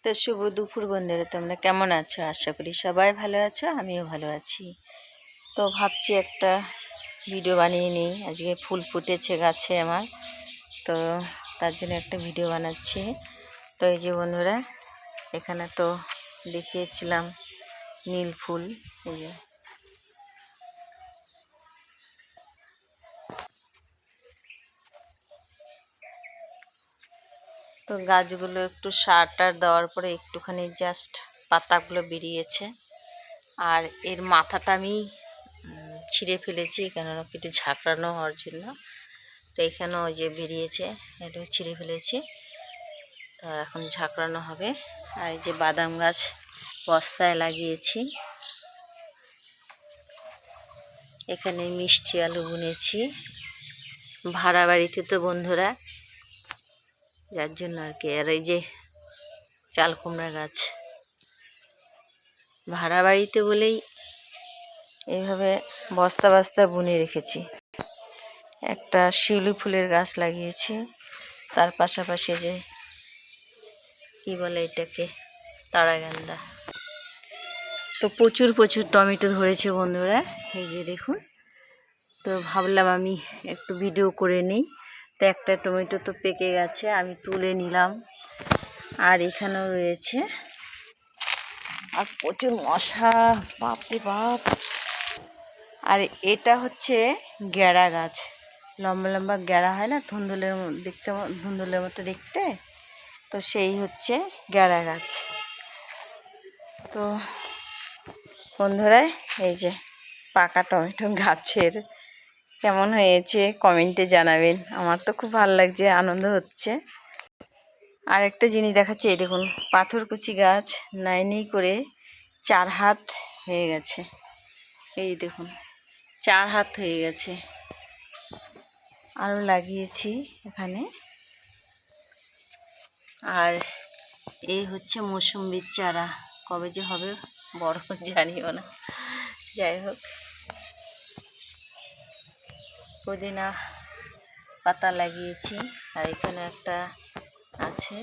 তো শুভ দুপুর বন্ধুরা, তোমরা কেমন আছো? আশা করি সবাই ভালো আছো, আমিও ভালো আছি। তো ভাবছি একটা ভিডিও বানিয়ে নিই। আজকে ফুল ফুটেছে গাছে আমার, তো তার জন্য একটা ভিডিও বানাচ্ছি। তো এই যে বন্ধুরা, এখানে তো দেখিয়েছিলাম নীল ফুল, এই যে তো গাছগুলো একটু সার টার দেওয়ার পরে একটুখানি জাস্ট পাতাগুলো বেরিয়েছে। আর এর মাথাটা আমি ছিঁড়ে ফেলেছি, কেননা একটু ঝাঁকড়ানো হওয়ার জন্য। তো এখানেও ওই যে বেরিয়েছে, এটাও ছিঁড়ে ফেলেছি, তো এখন ঝাঁকড়ানো হবে। আর এই যে বাদাম গাছ বস্তায় লাগিয়েছি। এখানে মিষ্টি আলু বুনেছি ভাড়া বাড়িতে তো বন্ধুরা, যার জন্য আর কি। আর এই যে চাল কুমড়া গাছ ভাড়া বাড়িতে বলেই এইভাবে বস্তা বস্তা বুনে রেখেছি। একটা শিউলি ফুলের গাছ লাগিয়েছি, তার পাশাপাশি যে কি বলে এটাকে, তারাগান্দা। তো প্রচুর প্রচুর টমেটো ধরেছে বন্ধুরা, এই যে দেখুন। তো ভাবলাম আমি একটু ভিডিও করে নিই। তো একটা টমেটো তো পেকে গেছে, আমি তুলে নিলাম। আর এখানেও রয়েছে, আর প্রচুর মশা, বাপরে বাপ। আর এটা হচ্ছে গ্যাড়া গাছ, লম্বা লম্বা গ্যাড়া হয় না, ধুন্দুলের মতো দেখতে, তো সেই হচ্ছে গ্যাড়া গাছ। তো বন্ধুরা, এই যে পাকা টমেটো গাছের কেমন হয়েছে কমেন্টে জানাবেন। আমার তো খুব ভালো লাগছে, আনন্দ হচ্ছে। আর একটা জিনিস দেখাচ্ছি, এই দেখুন পাথরকুচি গাছ নাই করে 4 হাত হয়ে গেছে। এই দেখুন 4 হাত হয়ে গেছে। আরও লাগিয়েছি এখানে। আর এই হচ্ছে মৌসুম্বির চারা, কবে যে হবে বড় জানিও না। যাই হোক, পুদিনা পাতা লাগিয়েছি। আর এখানে একটা আছে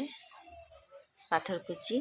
পাথরকুচি,